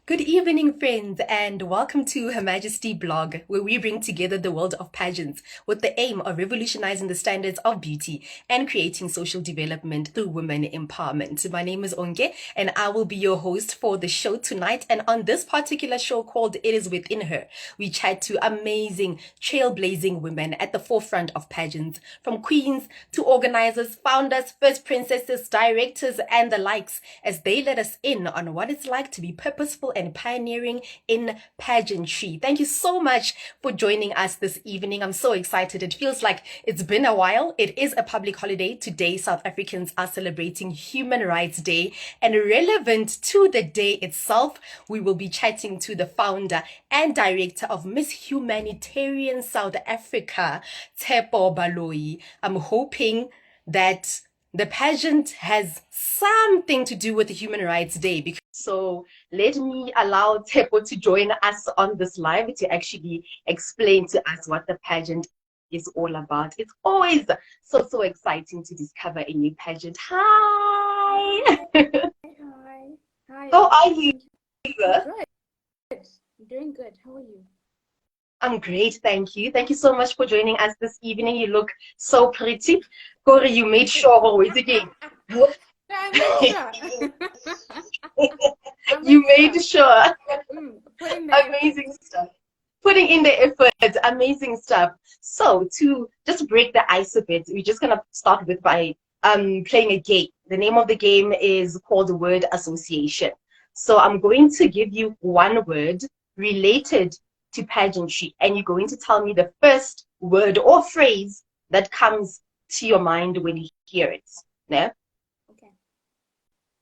Good evening, friends, and welcome to Her Majesty blog, where we bring together the world of pageants with the aim of revolutionizing the standards of beauty and creating social development through women empowerment. My name is Onge, and I will be your host for the show tonight. And on this particular show called It Is Within Her, we chat to amazing, trailblazing women at the forefront of pageants, from queens to organizers, founders, first princesses, directors, and the likes, as they let us in on what it's like to be purposeful and pioneering in pageantry. Thank you so much for joining us this evening. I'm so excited. It feels like it's been a while. It is a public holiday. Today, South Africans are celebrating Human Rights Day, and relevant to the day itself, we will be chatting to the founder and director of Miss Humanitarian South Africa, Tshepo Baloyi. I'm hoping that the pageant has something to do with the Human Rights Day. So let me allow Tshepo to join us on this live to actually explain to us what the pageant is all about. It's always so exciting to discover a new pageant. Hi! Hi. Hi. How are you? Good. I'm doing good. How are you? I'm great, thank you. Thank you so much for joining us this evening. You look so pretty. Corey, you made sure always again. I made sure. You made sure. Putting the Amazing effort. stuff. Putting in the effort, amazing stuff. So to just break the ice a bit, we're just gonna start with by playing a game. The name of the game is called word association. So I'm going to give you one word related to pageantry, and you're going to tell me the first word or phrase that comes to your mind when you hear it. Yeah? Okay.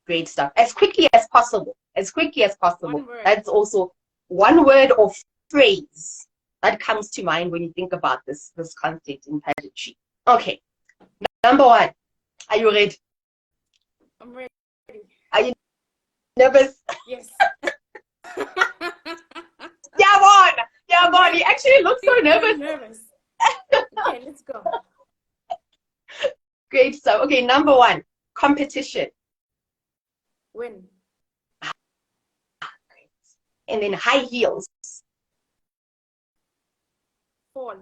Great stuff. As quickly as possible. As quickly as possible. One word. That's also one word or phrase that comes to mind when you think about this concept in pageantry. Okay. Number one. Are you ready? I'm ready. Are you nervous? Yes. Yeah, on. You actually look so nervous. I'm nervous. Okay, let's go. Great stuff. Okay, number one. Competition. Win. And then high heels. Fall.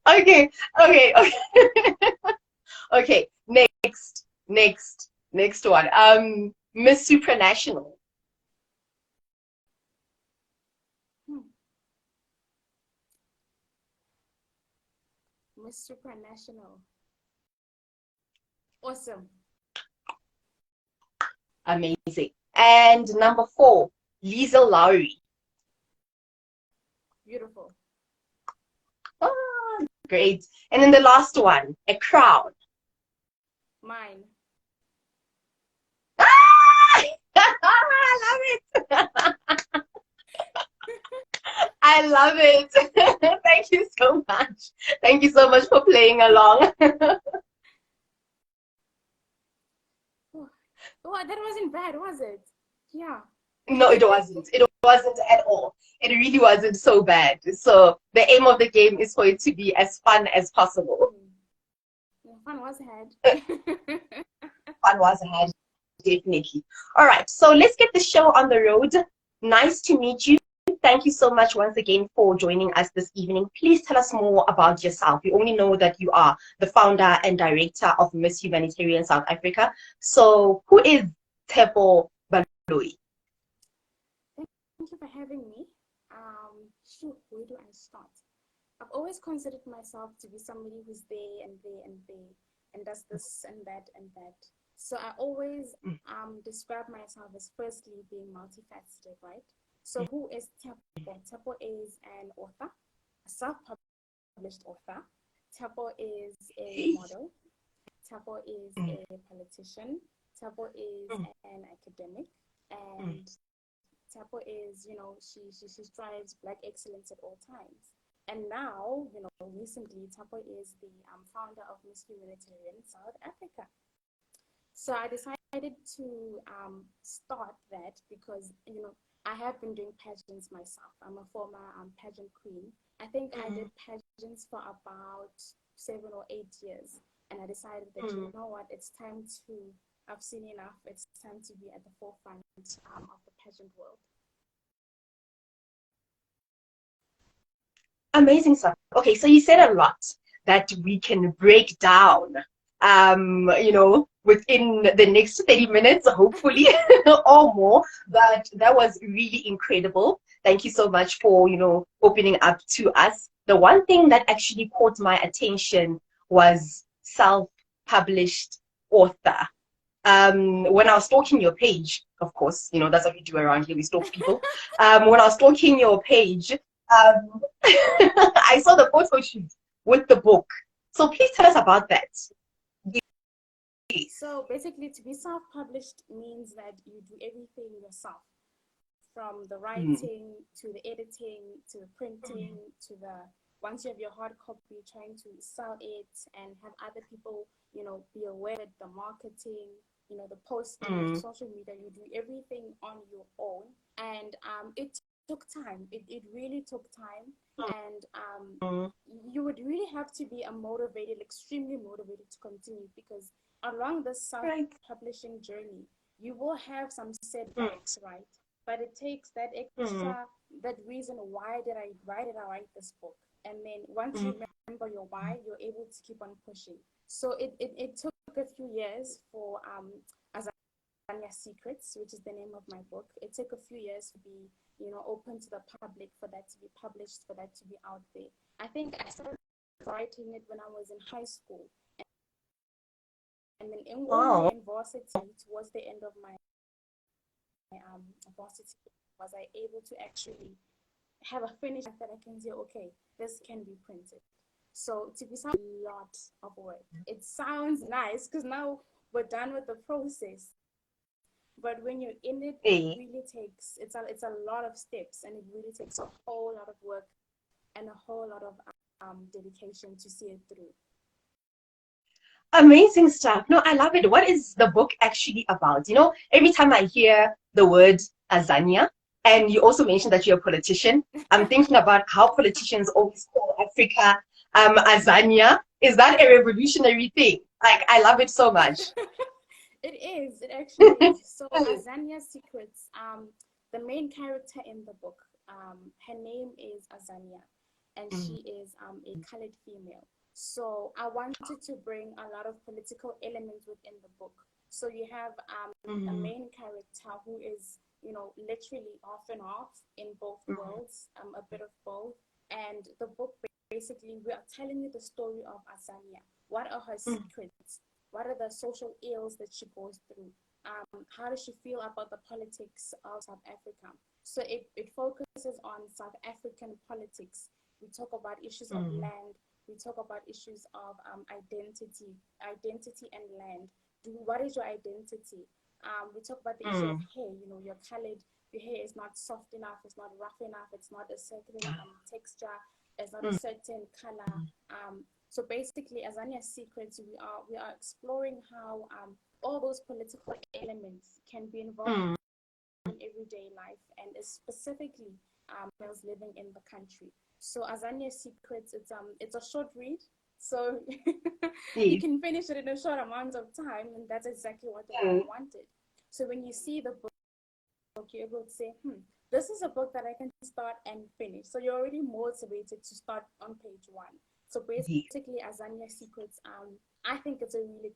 Okay. Okay, next one. Miss Supranational. Miss Supranational. Awesome. Amazing. And number four, Lisa Lowry. Beautiful. Oh, great. And then the last one, a crown. Mine. I love it. I love it. Thank you so much. Thank you so much for playing along. Oh, that wasn't bad, was it? Yeah. No, it wasn't. It wasn't at all. It really wasn't so bad. So the aim of the game is for it to be as fun as possible. Yeah, fun was had. Fun was had, definitely. All right, so let's get the show on the road. Nice to meet you. Thank you so much once again for joining us this evening. Please tell us more about yourself. We only know that you are the founder and director of Miss Humanitarian South Africa. So who is Tshepo Baloyi? Thank you for having me. Shoot, where do I start? I've always considered myself to be somebody who's there and there and there and does this and that and that. So I always describe myself as firstly being multifaceted, right? So who is Tshepo? Tshepo is an author, a self-published author. Tshepo is a model. Tshepo is a politician. Tshepo is an academic. And Tshepo is, she strives Black excellence at all times. And now, recently, Tshepo is the founder of Miss Humanitarian South Africa. So I decided to start that because, I have been doing pageants myself. I'm a former pageant queen. I think I did pageants for about 7 or 8 years. And I decided that, you know what, it's time to, I've seen enough. It's time to be at the forefront of the pageant world. Amazing stuff. Okay, so you said a lot that we can break down, within the next 30 minutes, hopefully, or more. But that was really incredible. Thank you so much for, opening up to us. The one thing that actually caught my attention was self-published author. When I was stalking your page, of course, that's what we do around here, we stalk people. When I was stalking your page, I saw the photo shoot with the book. So please tell us about that. So basically, to be self-published means that you do everything yourself, from the writing to the editing to the printing to the, once you have your hard copy, trying to sell it and have other people, be aware of the marketing, the posting, social media. You do everything on your own, and it took time. It really took time, and you would really have to be extremely motivated to continue, because along this self-publishing journey, you will have some setbacks, right? But it takes that extra, that reason, why did I write this book? And then once you remember your why, you're able to keep on pushing. So it took a few years for Azania Secrets, which is the name of my book. It took a few years to be, open to the public, for that to be published, for that to be out there. I think I started writing it when I was in high school. And then in varsity, towards the end of my varsity, was I able to actually have a finish that I can say, okay, this can be printed. So to be a lot of work. It sounds nice because now we're done with the process. But when you're in it, it really takes, it's a lot of steps, and it really takes a whole lot of work and a whole lot of dedication to see it through. Amazing stuff. No, I love it. What is the book actually about? Every time I hear the word Azania, and you also mentioned that you're a politician, I'm thinking about how politicians always call Africa Azania. Is that a revolutionary thing? Like, I love it so much. It is. It actually is. So Azania Secrets, the main character in the book, her name is Azania, and she is a colored female. So I wanted to bring a lot of political elements within the book. So you have a main character who is, literally off and off in both worlds, a bit of both. And the book, basically, we are telling you the story of Azania. What are her secrets? What are the social ills that she goes through? How does she feel about the politics of South Africa? So it focuses on South African politics. We talk about issues of land. We talk about issues of identity and land. What is your identity? We talk about the issue of hair. You're colored. Your hair is not soft enough. It's not rough enough. It's not a certain texture. It's not a certain color. So basically, as Azania Secrets, we are exploring how all those political elements can be involved in everyday life, and specifically those living in the country. So Azania Secrets, it's a short read, so you can finish it in a short amount of time, and that's exactly what I wanted. So when you see the book, you're able to say, this is a book that I can start and finish. So you're already motivated to start on page 1. So basically, Azania Secrets, I think it's a really,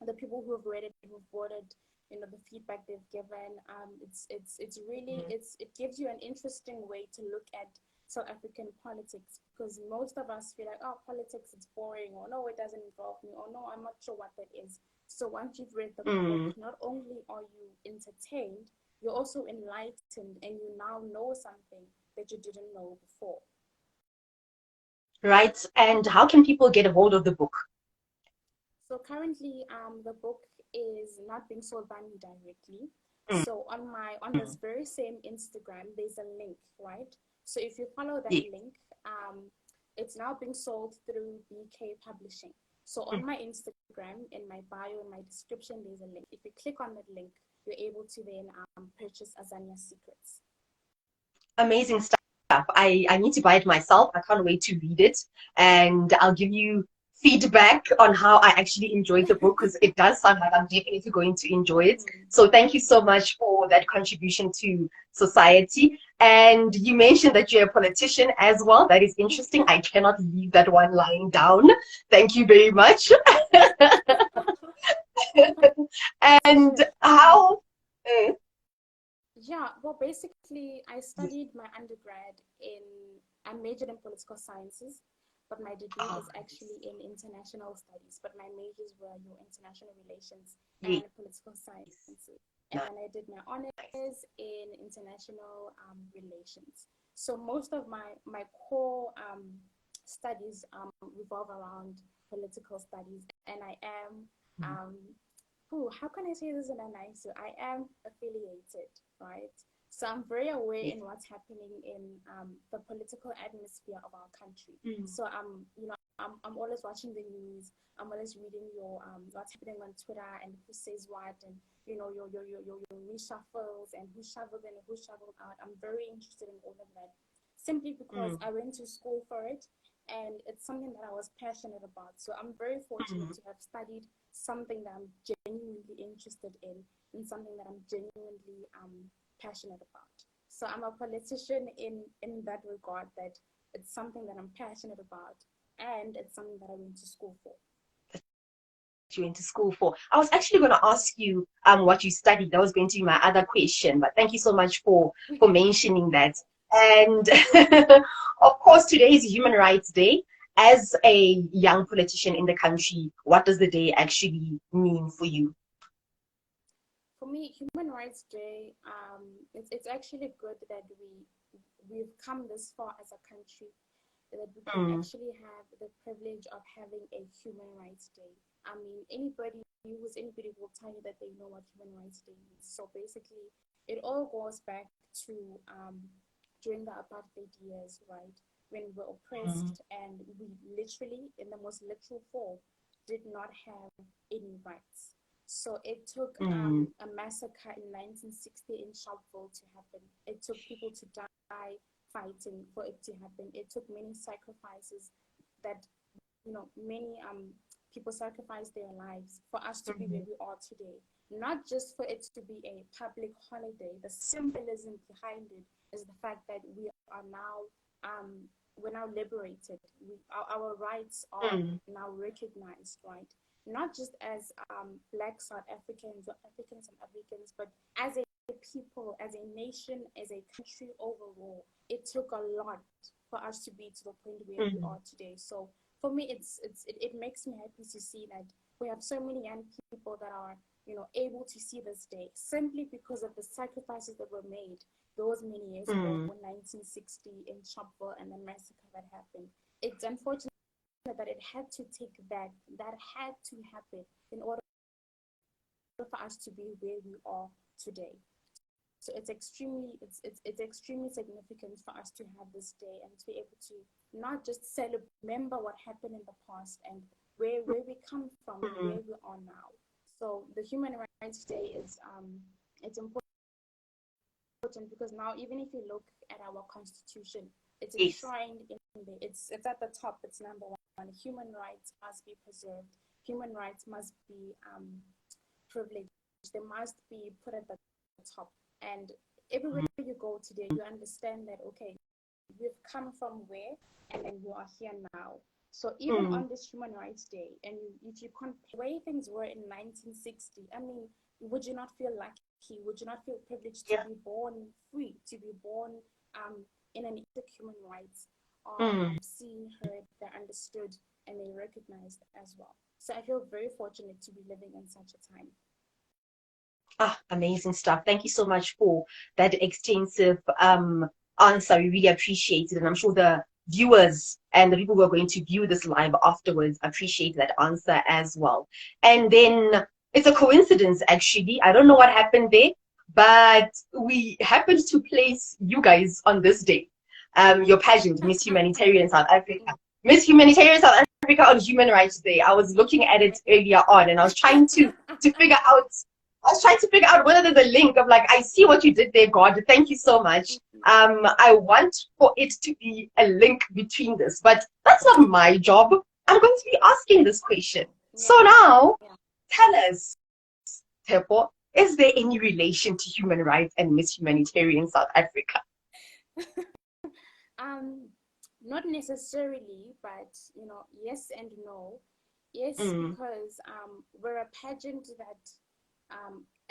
the people who have read it, who've bought it, the feedback they've given, it's really, it gives you an interesting way to look at South African politics, because most of us feel like, oh, politics is boring, or no, it doesn't involve me, or no, I'm not sure what that is. So once you've read the book, not only are you entertained, you're also enlightened, and you now know something that you didn't know before. Right. And how can people get a hold of the book? So currently, the book is not being sold by me directly. So on this very same Instagram, there's a link, right? So if you follow that link, it's now being sold through BK Publishing. So on my Instagram, in my bio, in my description, there's a link. If you click on that link, you're able to then purchase Azania Secrets. Amazing stuff. I need to buy it myself. I can't wait to read it. And I'll give you feedback on how I actually enjoyed the book, because it does sound like I'm definitely going to enjoy it. So thank you so much for that contribution to society. And you mentioned that you're a politician as well. That is interesting. I cannot leave that one lying down. Thank you very much. And how? Yeah, well, basically, I studied my undergrad I majored in political sciences, but my degree is actually in international studies. But my majors were international relations and political sciences. And then I did my honors in international relations. So most of my core studies revolve around political studies, and I am how can I say this in a nice way? I am affiliated, right? So I'm very aware in what's happening in the political atmosphere of our country. So I'm always watching the news. I'm always reading your what's happening on Twitter and who says what, and your reshuffles and who shoveled in and who shoveled out. I'm very interested in all of that, simply because I went to school for it, and it's something that I was passionate about. So I'm very fortunate to have studied something that I'm genuinely interested in, and something that I'm genuinely passionate about. So I'm a politician in that regard, that it's something that I'm passionate about, and it's something that I went to school for. You went to school for. I was actually going to ask you what you studied. That was going to be my other question, but thank you so much for mentioning that. And of course, today is Human Rights Day. As a young politician in the country, what does the day actually mean for you? For me, Human Rights Day, it's actually good that we've come this far as a country, that we can actually have the privilege of having a Human Rights Day. I mean, anybody will tell you that they know what Human Rights Day means. So basically, it all goes back to during the apartheid years, right? When we were oppressed and we literally, in the most literal form, did not have any rights. So it took a massacre in 1960 in Sharpeville to happen. It took people to die fighting for it to happen. It took many sacrifices that, many people sacrificed their lives for us to be where we are today. Not just for it to be a public holiday. The symbolism behind it is the fact that we are now we're now liberated. Our rights are now recognized, right? Not just as Black South Africans or African South Africans, but as a people, as a nation, as a country overall. It took a lot for us to be to the point where we are today. So for me, it makes me happy to see that we have so many young people that are able to see this day simply because of the sacrifices that were made those many years ago, in 1960 in Sharpeville, and the massacre that happened. It's unfortunate that it had to take that had to happen in order for us to be where we are today. So it's extremely significant for us to have this day and to be able to not just remember what happened in the past and where we come from and where we are now. So the Human Rights Day is it's important because now, even if you look at our constitution, it's enshrined in there. It's at the top. It's number one. Human rights must be preserved. Human rights must be privileged. They must be put at the top. And everywhere you go today, you understand that, okay, we've come from where, and then we are here now. So even on this Human Rights Day, and if you compare the way things were in 1960, I mean, would you not feel lucky? Would you not feel privileged to be born free, to be born in an human rights, seen, heard, they're understood, and they're recognized as well. So I feel very fortunate to be living in such a time. Amazing stuff. Thank you so much for that extensive answer. We really appreciate it. And I'm sure the viewers and the people who are going to view this live afterwards appreciate that answer as well. And then it's a coincidence, actually. I don't know what happened there, but we happened to place you guys on this day. Your pageant, Miss Humanitarian South Africa. Miss Humanitarian South Africa on Human Rights Day. I was looking at it earlier on, and I was trying to figure out whether there's a link of like, I see what you did there, God. Thank you so much. I want for it to be a link between this, but that's not my job. I'm going to be asking this question. So Yeah. now, Yeah. tell us, Tshepo, is there any relation to human rights and Miss Humanitarian South Africa? Um, Not necessarily, but yes and no. Yes, Mm, because we're a pageant that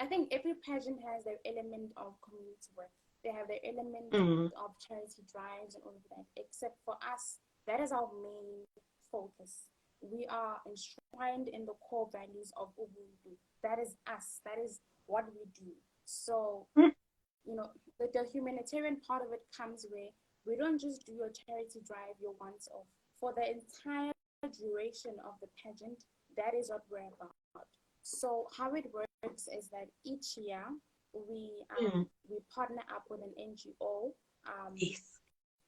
I think every pageant has their element of community work. They have their element mm, of charity drives and all of that. Except for us, that is our main focus. We are enshrined in the core values of Ubuntu. That is us. That is what we do. So mm, the humanitarian part of it comes where we don't just do your charity drive, your once off. For the entire duration of the pageant, that is what we're about. So how it works is that each year mm. we partner up with an NGO, Yes.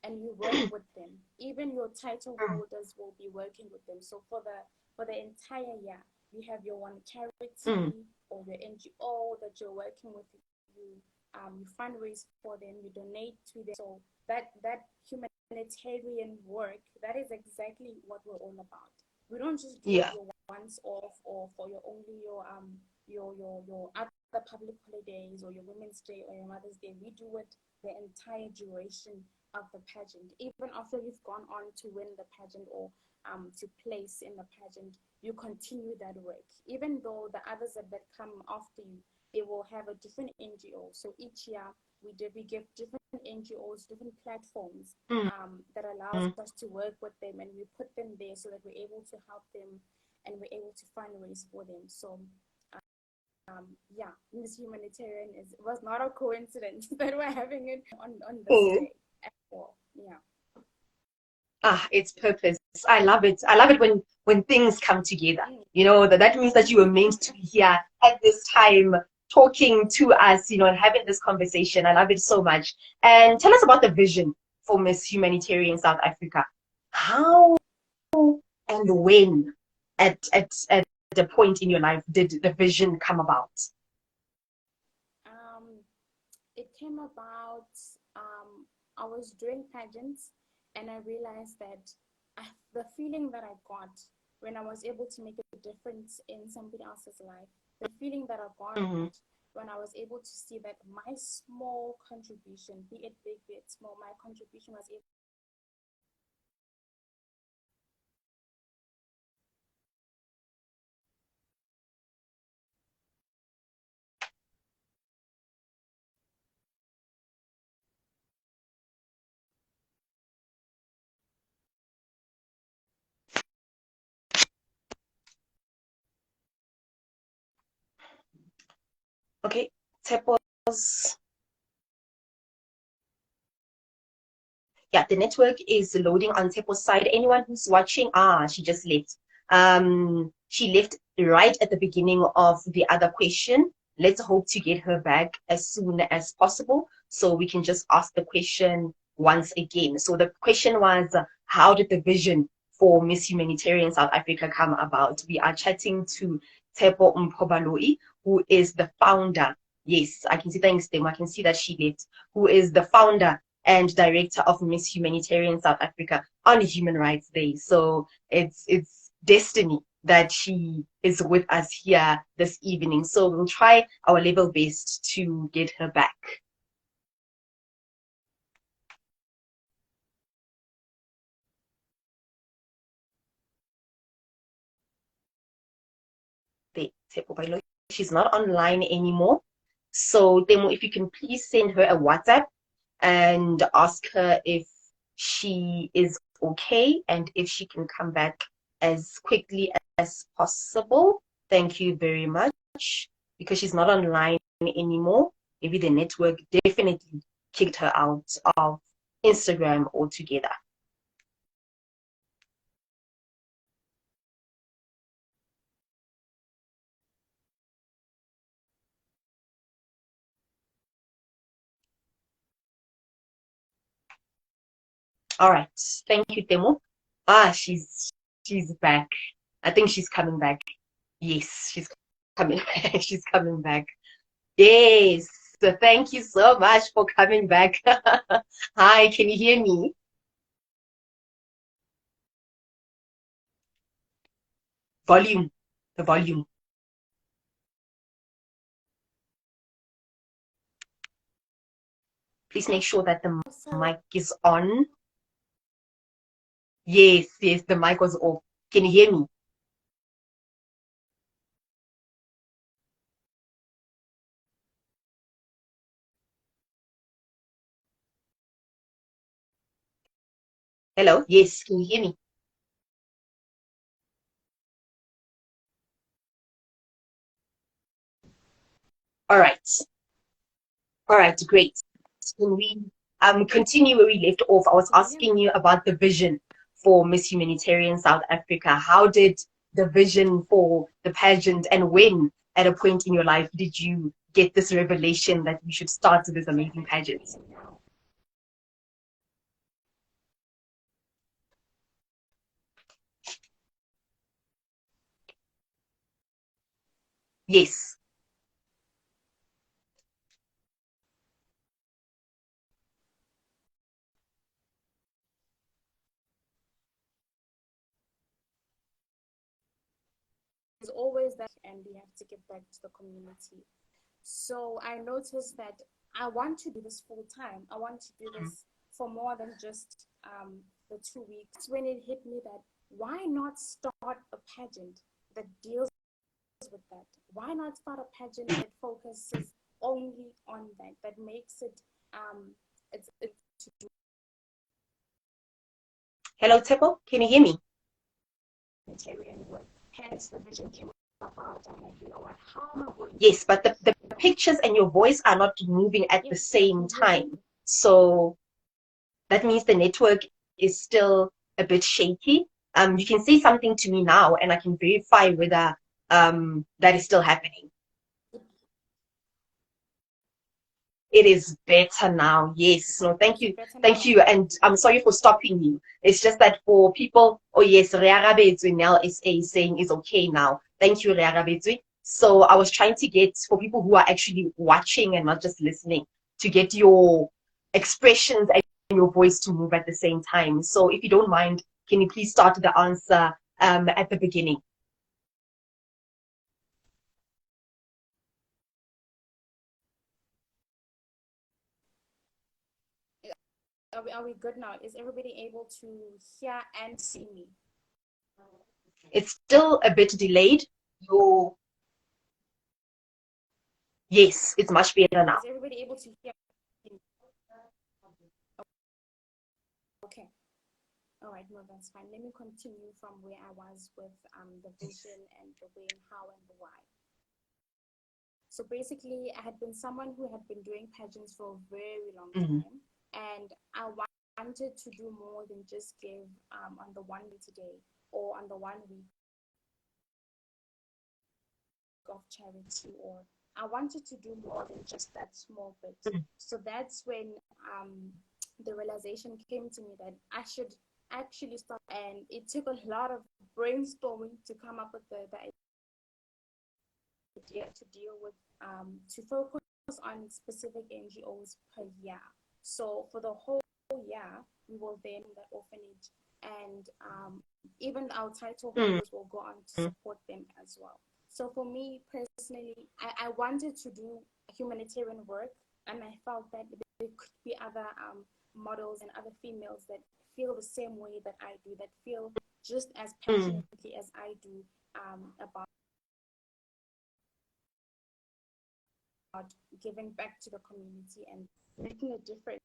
and we work with them. Even your title Mm, holders will be working with them. So for the entire year, you have your one mm. charity or your NGO that you're working with. You fundraise for them, you donate to them. So that humanitarian work, that is exactly what we're all about. We don't just do it Yeah. your once off or for your only your other public holidays or your Women's Day or your Mother's Day. We do it the entire duration of the pageant. Even after you've gone on to win the pageant or to place in the pageant, you continue that work. Even though the others that come after you, they will have a different NGO. So each year we give different NGOs, different platforms Mm, that allows mm. us to work with them, and we put them there so that we're able to help them and we're able to fundraise for them. So yeah, Miss Humanitarian was not a coincidence that we're having it on this Mm. day at all. Yeah. Ah, it's purpose. I love it. I love it when things come together. Mm. That means that you were meant to be here at this time talking to us, and having this conversation. I love it so much. And tell us about the vision for Miss Humanitarian South Africa. How and when at the point in your life did the vision come about? Um, it came about, I was doing pageants and I realized that the feeling that I got when I was able to make a difference in somebody else's life, the feeling that I got Mm-hmm. when I was able to see that my small contribution, be it big, be it small, my contribution was able. Okay, Tshepo's yeah, the network is loading on Tshepo's side. Anyone who's watching, she just left. She left right at the beginning of the other question. Let's hope to get her back as soon as possible so we can just ask the question once again. So the question was, how did the vision for Miss Humanitarian South Africa come about? We are chatting to Mpho Baloyi, who is the founder. Yes, I can see, thanks, Tim. I can see that she left, who is the founder and director of Miss Humanitarian South Africa on Human Rights Day. So it's destiny that she is with us here this evening. So we'll try our level best to get her back. She's not online anymore. So Temo, if you can please send her a WhatsApp and ask her if she is okay and if she can come back as quickly as possible. Thank you very much. Because she's not online anymore. Maybe the network definitely kicked her out of Instagram altogether. All right. Thank you, Temo. She's back. I think she's coming back. Yes, she's coming back. She's coming back. Yes. So thank you so much for coming back. Hi, can you hear me? volume, the volume. Please make sure that the mic is on. Yes, yes, the mic was off. Can you hear me? Hello? Yes, can you hear me? All right. All right, great. Can we continue where we left off? I was asking you about the vision for Miss Humanitarian South Africa. How did the vision for the pageant, and when at a point in your life did you get this revelation that you should start this amazing pageant? Yes. There's always that, and we have to give back to the community. So I noticed that I want to do this full time. I want to do this for more than just the 2 weeks. When it hit me that why not start a pageant that deals with that? Why not start a pageant that focuses only on that, that makes it it's to do. Hello, Tshepo, can you hear me? Hence the vision came about. I'm like, you know what, how am I going? Yes, but the pictures and your voice are not moving at the same time. So that means the network is still a bit shaky. You can say something to me now and I can verify whether that is still happening. It is better now. Yes. No, thank you. Thank you. And I'm sorry for stopping you. It's just that for people, oh yes, Reagabetswe Nel SA saying is okay now. Thank you, Reagabetswe. So I was trying to get, for people who are actually watching and not just listening, to get your expressions and your voice to move at the same time. So if you don't mind, can you please start the answer at the beginning? Are we good now? Is everybody able to hear and see me? It's still a bit delayed. Your Yes, it's much better now. Is everybody able to hear? Okay. All right, no, that's fine. Let me continue from where I was with the vision and the when, how, and the why. So basically, I had been someone who had been doing pageants for a very long time, and I wanted to do more than just give on the 1 week today or on the 1 week of charity, or I wanted to do more than just that small bit. So that's when the realization came to me that I should actually start, and it took a lot of brainstorming to come up with the idea to deal with to focus on specific NGOs per year. So for the whole year, we will then the orphanage, and even our title holders will go on to support them as well. So for me personally, I wanted to do humanitarian work, and I felt that there could be other models and other females that feel the same way that I do, that feel just as passionately as I do about giving back to the community and making a difference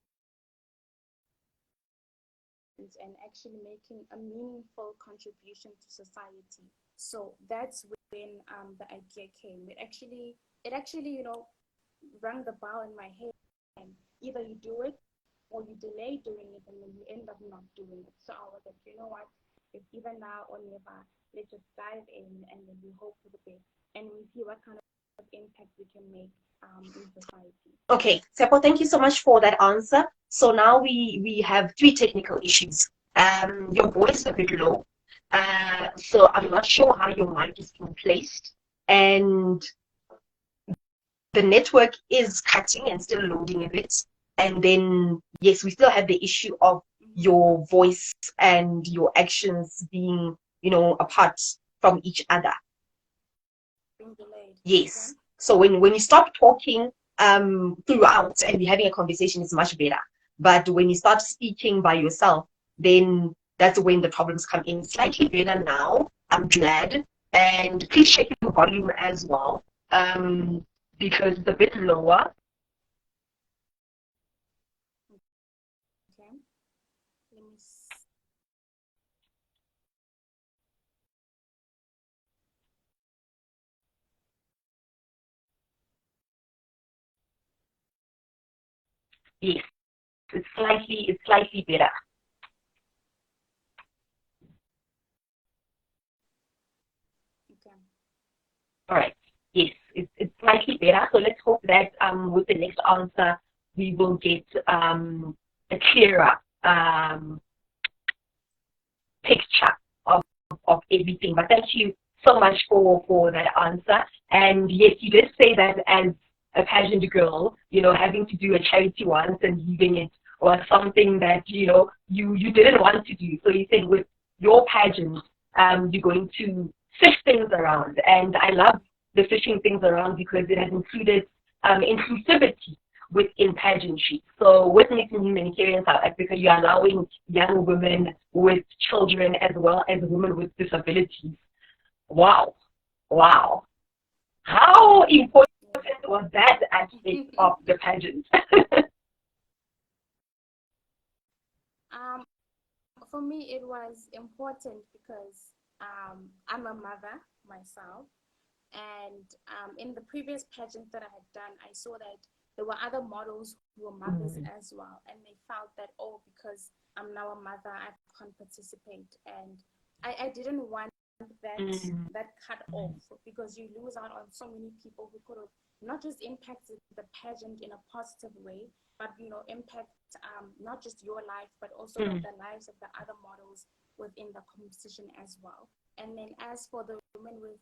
and actually making a meaningful contribution to society. So that's when the idea came. It actually, you know, rang the bell in my head. And either you do it or you delay doing it, and then you end up not doing it. So I was like, you know what? If even now or never, let's just dive in and then we hope for the best, and we see what kind of impact we can make in society. Okay, Tshepo, thank you so much for that answer. So now we have three technical issues. Your voice is a bit low, so I'm not sure how your mic is being placed, and the network is cutting and still loading a bit. And then, yes, we still have the issue of your voice and your actions being, apart. from each other. Being delayed. Yes. So when you stop talking throughout and you're having a conversation, it's much better. But when you start speaking by yourself, then that's when the problems come in. Slightly better now. I'm glad. And please check your volume as well. Because it's a bit lower. Okay. Let me see. Yes, it's slightly better. Okay. All right. Yes, it's slightly better. So let's hope that with the next answer we will get a clearer picture of everything. But thank you so much for that answer. And yes, you did say that as a pageant girl, having to do a charity once and leaving it was something that you didn't want to do. So you said with your pageant, you're going to fish things around, and I love the fishing things around because it has included inclusivity within pageantry. So with Miss Humanitarian South Africa, you're allowing young women with children as well as women with disabilities. Wow. Wow. How important was that aspect of the pageant? For me, it was important because I'm a mother myself. And in the previous pageant that I had done, I saw that there were other models who were mothers as well. And they felt that, oh, because I'm now a mother, I can't participate. And I didn't want that cut off, because you lose out on so many people who could have not just impacted the pageant in a positive way, but impact not just your life, but also the lives of the other models within the competition as well. And then as for the women with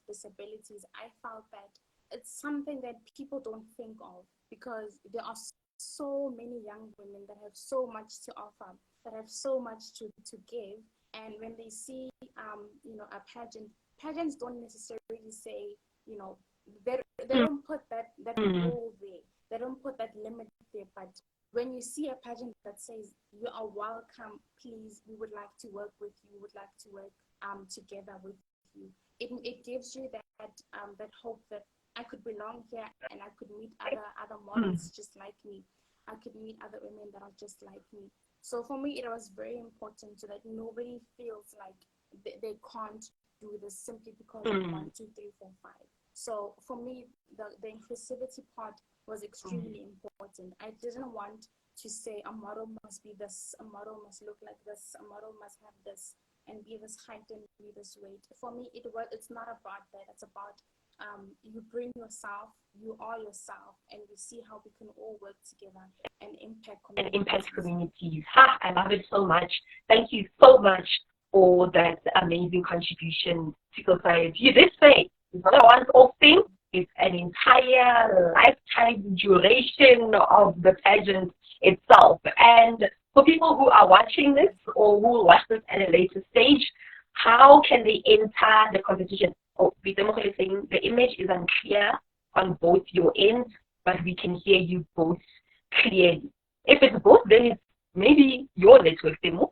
disabilities, I felt that it's something that people don't think of, because there are so many young women that have so much to offer, that have so much to give. And when they see a pageants don't necessarily say, they don't put that rule there, they don't put that limit there. But when you see a pageant that says you are welcome, please, we would like to work with you, we would like to work together with you, it gives you that hope that I could belong here, and I could meet other models just like me. I could meet other women that are just like me. So for me, it was very important so that nobody feels like they can't do this simply because of 1, 2, 3, 4, 5. So for me, the inclusivity part was extremely important. I didn't want to say a model must be this, a model must look like this, a model must have this, and be this height and be this weight. For me, it's not about that. It's about you bring yourself, you are yourself, and we see how we can all work together and impact And communities. impact communities. Ha, I love it so much. Thank you so much for that amazing contribution to society. You did say it's not a once-off thing, it's an entire lifetime duration of the pageant itself. And for people who are watching this or who will watch this at a later stage, how can they enter the competition? Oh, Bitemogele is saying the image is unclear on both your ends, but we can hear you both clearly. If it's both, then it's maybe your network, Temo.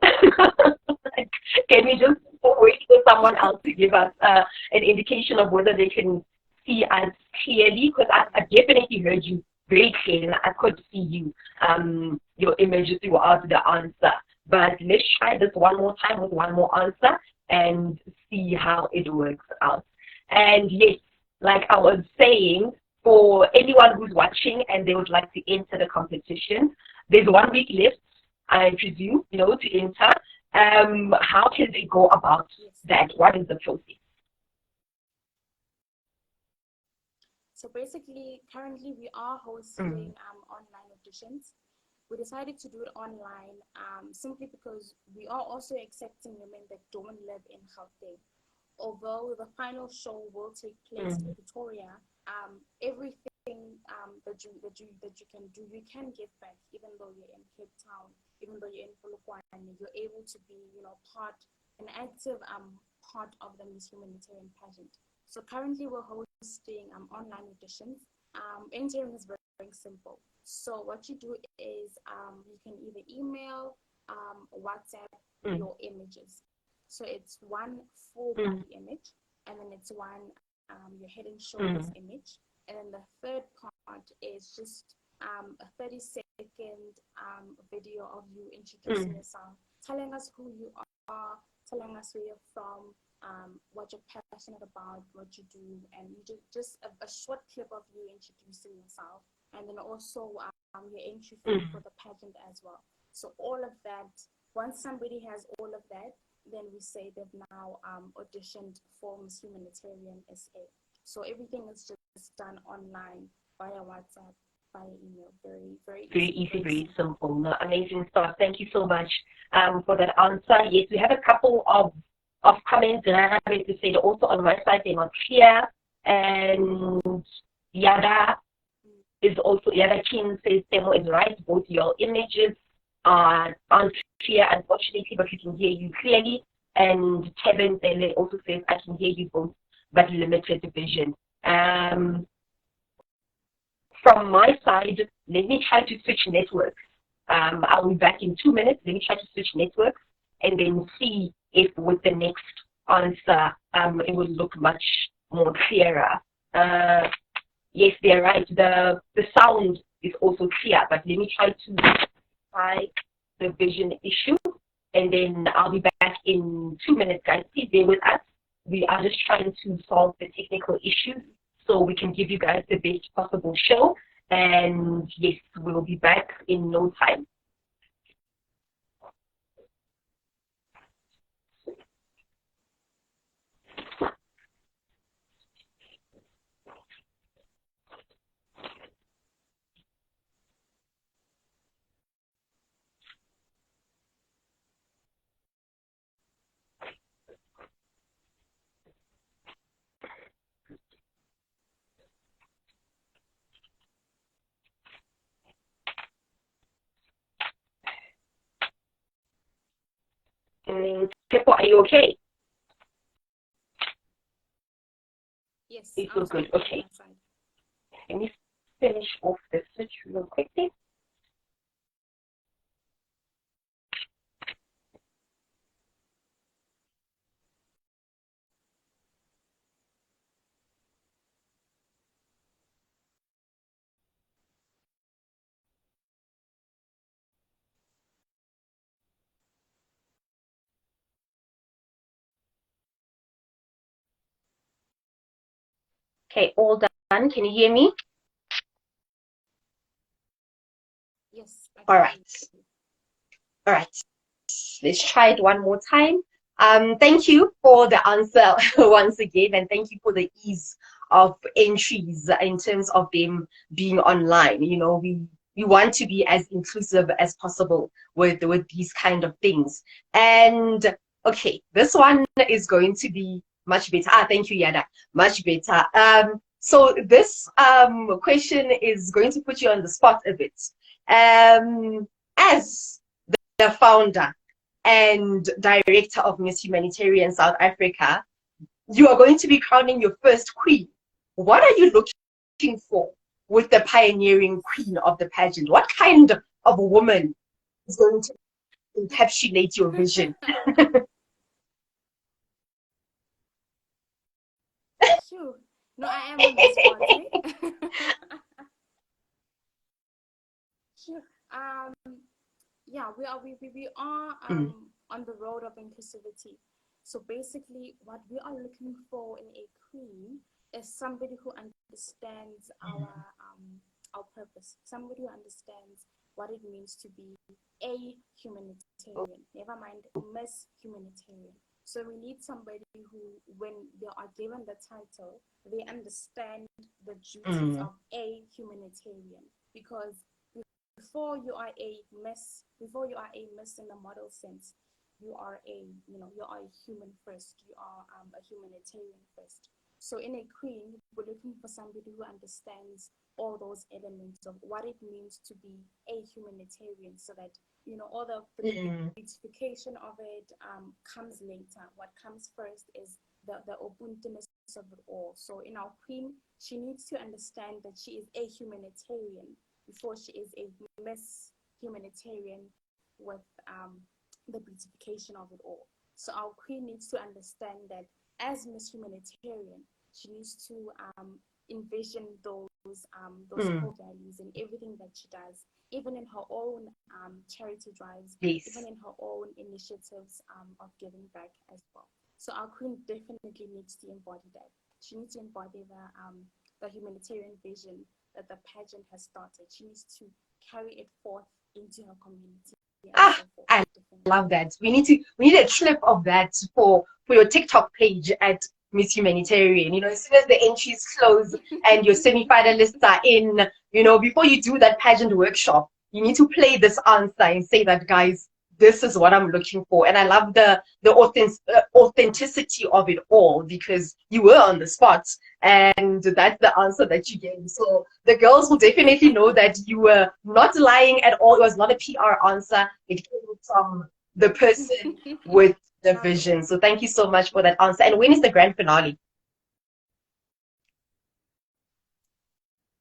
Can we just wait for someone else to give us an indication of whether they can see us clearly? Because I definitely heard you very clearly. I could see you, your image throughout the answer. But let's try this one more time with one more answer and see how it works out. And yes, like I was saying, for anyone who's watching and they would like to enter the competition, there's 1 week left, I presume, to enter. How can they go about that? What is the process? So basically, currently we are hosting online auditions. We decided to do it online simply because we are also accepting women that don't live in Gauteng. Although the final show will take place in Pretoria, everything that you can do, you can give back. Even though you're in Cape Town, even though you're in Polokwane, you're able to be, part an active part of the Miss Humanitarian pageant. So currently we're hosting online auditions. Entering is very, very simple. So what you do is you can either email, WhatsApp your images. So it's one full body image, and then it's one your head and shoulders image, and then the third part is just a 30-second video of you introducing yourself, telling us who you are, telling us where you're from, what you're passionate about, what you do, and you just a short clip of you introducing yourself, and then also your entry fee for the pageant as well. So all of that, once somebody has all of that, then we say they've now auditioned for Miss Humanitarian SA. So everything is just done online via WhatsApp, via email. Very, very easy, very simple. No, amazing stuff. Thank you so much for that answer. Yes, we have a couple of comments that I have to say. They're also on my side. They're not clear. And Yada is also, Yada King says Temo is right. Both your images aren't clear, unfortunately, but we can hear you clearly. And Kevin also says, I can hear you both, but limited vision. From my side, let me try to switch networks. I'll be back in 2 minutes. Let me try to switch networks and then see if with the next answer, it will look much more clearer. Yes, they're right. The sound is also clear, but let me try to try the vision issue, and then I'll be back in 2 minutes, guys. Please bear with us. We are just trying to solve the technical issues so we can give you guys the best possible show. And yes, we'll be back in no time. Tshepo, are you okay? Yes, You feel good? Okay. Let me finish off the switch real quickly. Okay, all done. Can you hear me? Yes. All right. All right. Let's try it one more time. Thank you for the answer once again, and thank you for the ease of entries in terms of them being online. You know, we want to be as inclusive as possible with these kind of things. And okay, this one is going to be much better. Thank you, Yada. Much better. So this question is going to put you on the spot a bit. As the founder and director of Miss Humanitarian South Africa, you are going to be crowning your first queen. What are you looking for with the pioneering queen of the pageant? What kind of a woman is going to encapsulate your vision? Sure. No, I am on the spot. Eh? Sure. Yeah, we are on the road of inclusivity. So basically, what we are looking for in a queen is somebody who understands our purpose, somebody who understands what it means to be a humanitarian. Never mind Miss Humanitarian. So we need somebody who, when they are given the title, they understand the duties of a humanitarian, because before you are a miss in the model sense, you are a human first. You are a humanitarian first. So in a queen, we're looking for somebody who understands all those elements of what it means to be a humanitarian, so that all the beautification of it comes later. What comes first is the ubuntu-ness of it all. So in our queen, she needs to understand that she is a humanitarian before she is a Miss Humanitarian with the beautification of it all. So our queen needs to understand that as Miss Humanitarian, she needs to envision those core values in everything that she does, even in her own charity drives, even in her own initiatives of giving back as well. So our queen definitely needs to embody that. She needs to embody the humanitarian vision that the pageant has started. She needs to carry it forth into her community. I love that. We need a clip of that for your TikTok page at Miss Humanitarian. As soon as the entries close and your semi-finalists are in, before you do that pageant workshop, you need to play this answer and say that, guys, this is what I'm looking for. And I love the authenticity of it all, because you were on the spot and that's the answer that you gave. So the girls will definitely know that you were not lying at all. It was not a PR answer. It came from the person with the vision. So thank you so much for that answer. And when is the grand finale?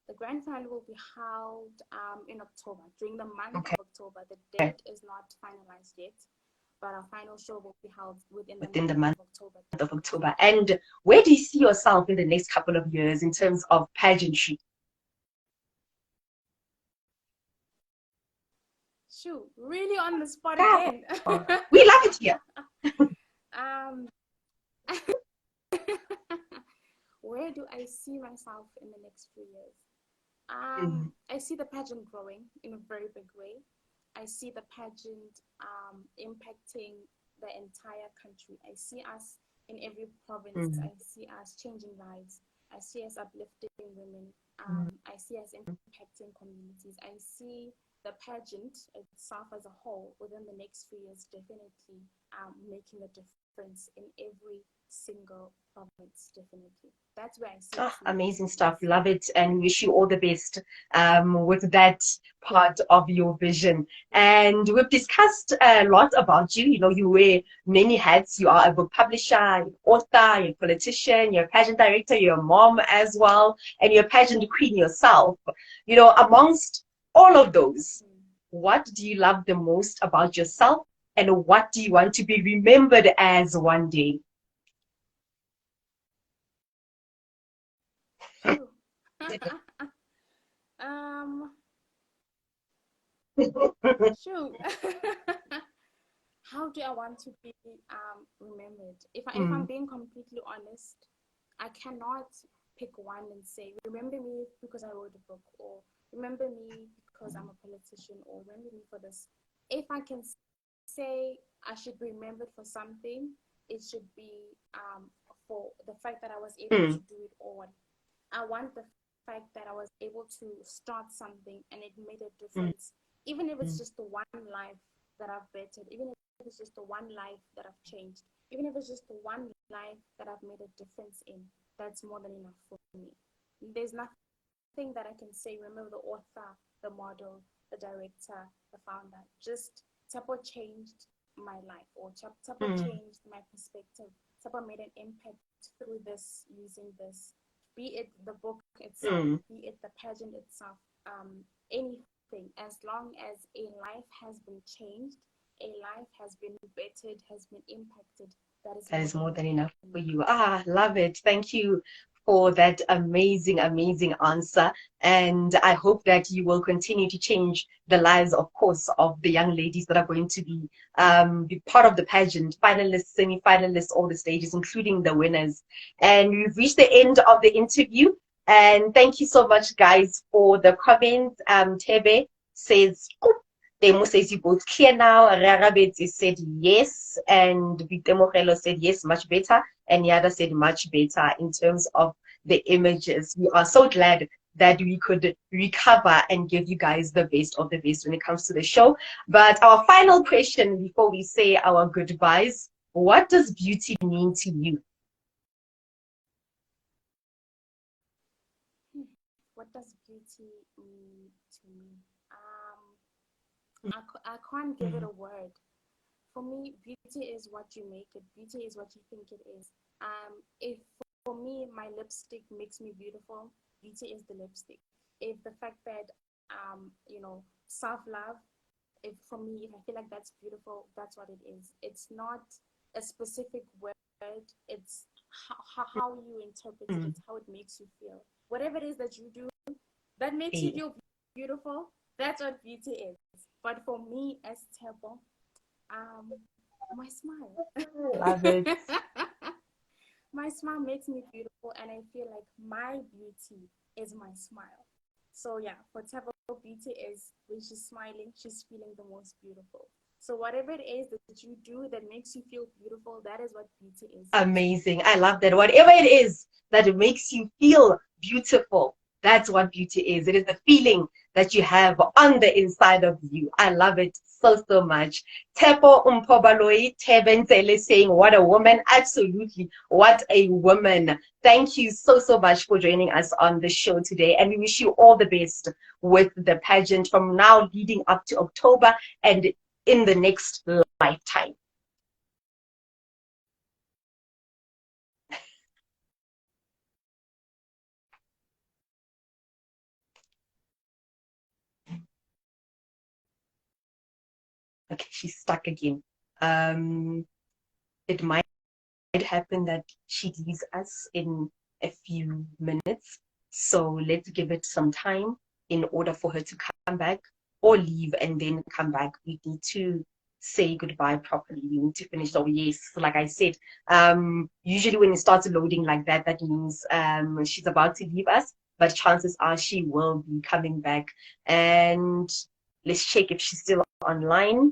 The grand finale will be held in October, during the month of October. The date is not finalized yet, but our final show will be held within the month of October. And where do you see yourself in the next couple of years in terms of pageantry? Shoot, really on the spot again. We love it here. Where do I see myself in the next few years? I see the pageant growing in a very big way. I see the pageant impacting the entire country. I see us in every province. I see us changing lives. I see us uplifting women. I see us impacting communities. I see the pageant itself as a whole within the next few years definitely making a difference in every single province. Definitely, that's where I see. Amazing stuff. Love it, and wish you all the best with that part of your vision. And we've discussed a lot about you. You wear many hats. You are a book publisher, an author, you're a politician, you're a pageant director, you're a mom as well, and you're a pageant queen yourself. Amongst all of those, what do you love the most about yourself, and what do you want to be remembered as one day? Shoot. How do I want to be remembered? If I'm being completely honest, I cannot pick one and say, remember me because I wrote a book, or remember me because I'm a politician, or remember me for this. If I can say I should be remembered for something, it should be for the fact that I was able to do it all. I want the fact that I was able to start something and it made a difference, even if it's just the one life that I've bettered, even if it's just the one life that I've changed, even if it's just the one life that I've made a difference in. That's more than enough for me. There's nothing that I can say, remember the author, the model, the director, the founder. Just Tshepo changed my life, or Tshepo changed my perspective. Tshepo made an impact through this, using this, be it the book itself, be it the pageant itself, anything. As long as a life has been changed, a life has been bettered, has been impacted, that is more than enough for you. Love it. Thank you for that amazing answer, and I hope that you will continue to change the lives, of course, of the young ladies that are going to be part of the pageant, finalists, semi-finalists, all the stages, including the winners. And we've reached the end of the interview, and thank you so much, guys, for the comments. Tebe says Temo says you both clear now. Rarabetsi said yes, and Vitemogelo said yes, much better, and Yada said much better in terms of the images. We are so glad that we could recover and give you guys the best of the best when it comes to the show. But our final question before we say our goodbyes: what does beauty mean to you? What does beauty mean to me? I can't give it a word. For me, beauty is what you make it. Beauty is what you think it is. If for me, my lipstick makes me beautiful, beauty is the lipstick. If the fact that, self-love, if for me, if I feel like that's beautiful, that's what it is. It's not a specific word. It's how you interpret it. It's how it makes you feel. Whatever it is that you do that makes you feel beautiful, that's what beauty is. But for me, as Tshepo, my smile. Love it. My smile makes me beautiful, and I feel like my beauty is my smile. So yeah, for Tshepo, beauty is when she's smiling, she's feeling the most beautiful. So whatever it is that you do that makes you feel beautiful, that is what beauty is. Amazing. I love that. Whatever it is that makes you feel beautiful, that's what beauty is. It is the feeling that you have on the inside of you. I love it so, so much. Mpho Baloyi, Tebenzele saying, what a woman. Absolutely. What a woman. Thank you so, so much for joining us on the show today. And we wish you all the best with the pageant from now leading up to October and in the next lifetime. Okay, she's stuck again. It might happen that she leaves us in a few minutes. So let's give it some time in order for her to come back or leave and then come back. We need to say goodbye properly. We need to finish. So yes, like I said, usually when it starts loading like that, that means she's about to leave us, but chances are she will be coming back. And let's check if she's still online.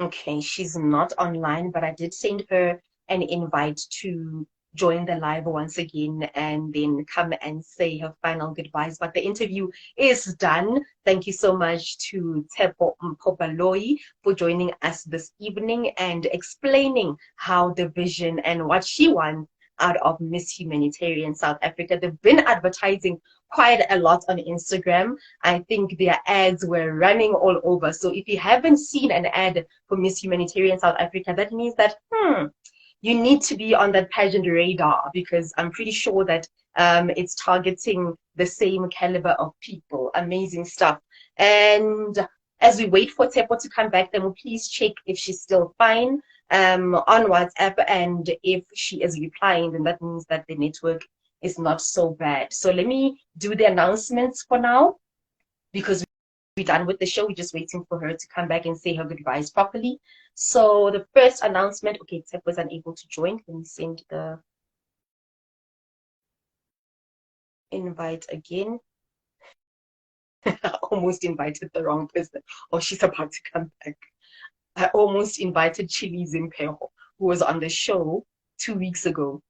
Okay, she's not online, but I did send her an invite to join the live once again and then come and say her final goodbyes. But the interview is done. Thank you so much to Mpho Baloyi for joining us this evening and explaining how the vision and what she wants out of Miss Humanitarian South Africa. They've been advertising quite a lot on Instagram. I think their ads were running all over. So if you haven't seen an ad for Miss Humanitarian South Africa, that means that you need to be on that pageant radar, because I'm pretty sure that it's targeting the same caliber of people. Amazing stuff. And as we wait for Tshepo to come back, then we'll please check if she's still fine on WhatsApp. And if she is replying, then that means that the network is not so bad. So let me do the announcements for now, because we're done with the show. We're just waiting for her to come back and say her goodbyes properly. So the first announcement, okay, Tshepo was unable to join. Let me send the invite again. I almost invited the wrong person. Oh, she's about to come back. I almost invited Chili's Mpho, who was on the show 2 weeks ago.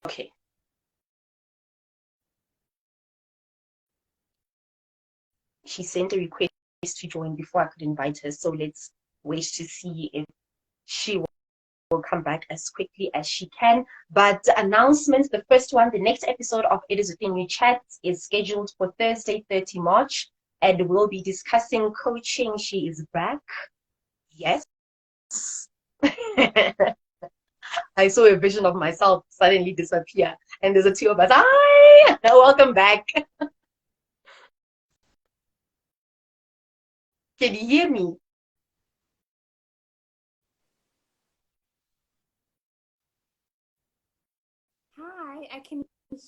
Okay. She sent a request to join before I could invite her. So let's wait to see if she will come back as quickly as she can. But the announcements, the first one, the next episode of It Is Within You Chat is scheduled for Thursday, 30 March, and we'll be discussing coaching. She is back. Yes. I saw a vision of myself suddenly disappear, and there's a two of us. Hi, welcome back. Can you hear me? Hi, I can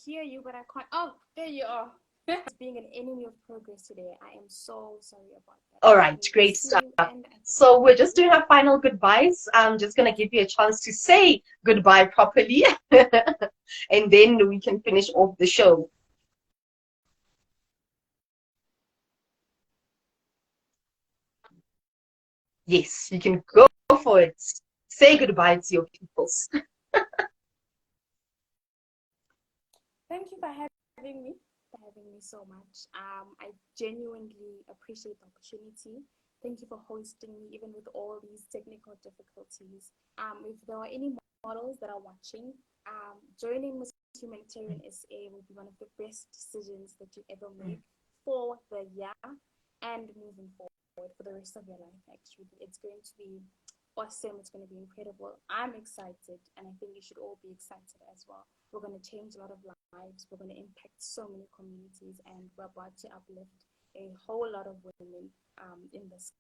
hear you, but I can't. Oh, there you are. Being an enemy of progress today. I am so sorry about that. All right, great stuff. So we're just doing our final goodbyes. I'm just going to give you a chance to say goodbye properly, and then we can finish off the show. Yes, you can go for it. Say goodbye to your peoples. Thank you for having me. So much. I genuinely appreciate the opportunity. Thank you for hosting me, even with all these technical difficulties. If there are any models that are watching, joining Miss Humanitarian SA will be one of the best decisions that you ever make for the year and moving forward for the rest of your life. Actually, it's going to be awesome. It's going to be incredible. I'm excited, and I think you should all be excited as well. We're going to change a lot of lives. We're going to impact so many communities, and we're about to uplift a whole lot of women in this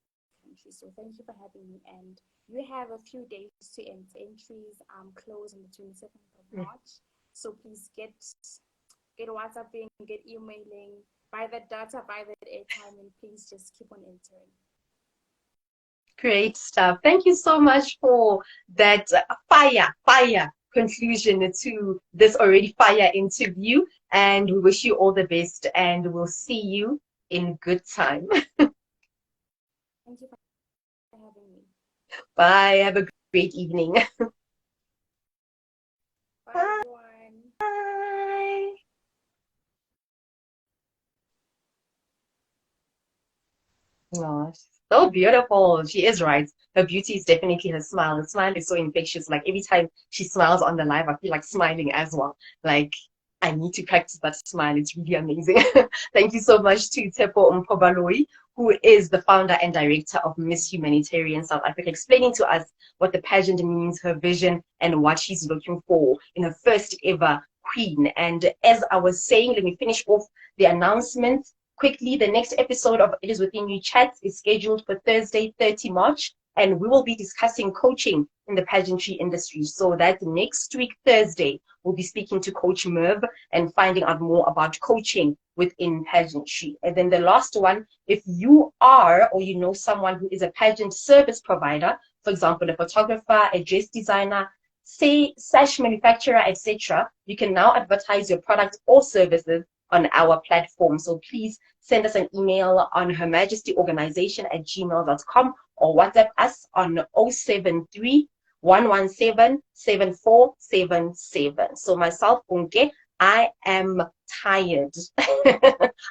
country. So thank you for having me. And you have a few days to enter. Entries close on the 22nd of March. So please get WhatsApping, get emailing, buy that data, buy that airtime, and please just keep on entering. Great stuff. Thank you so much for that fire conclusion to this already fire interview. And we wish you all the best, and we'll see you in good time. Thank you for having me. Bye. Have a great evening. Bye, everyone. Bye. Oh, so beautiful. She is right. Her beauty is definitely her smile. The smile is so infectious. Like every time she smiles on the live, I feel like smiling as well. Like I need to practice that smile. It's really amazing. Thank you so much to Mpho Baloyi, who is the founder and director of Miss Humanitarian South Africa, explaining to us what the pageant means, her vision, and what she's looking for in her first ever queen. And as I was saying, let me finish off the announcement quickly. The next episode of It Is Within You Chat is scheduled for Thursday, 30 March, and we will be discussing coaching in the pageantry industry. So that next week, Thursday, we'll be speaking to Coach Merv and finding out more about coaching within pageantry. And then the last one, if you are or you know someone who is a pageant service provider, for example, a photographer, a dress designer, say sash manufacturer, etc., you can now advertise your product or services on our platform. So please send us an email on hermajestyorganization@gmail.com or WhatsApp us on 073 117 7477. So myself, Unke, I am tired.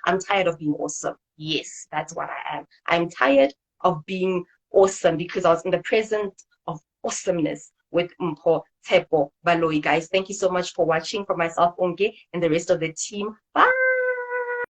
I'm tired of being awesome. Yes, that's what I am. I'm tired of being awesome because I was in the presence of awesomeness with Mpho Tshepo Baloyi. Guys, thank you so much for watching. For myself, Unke, and the rest of the team. Bye.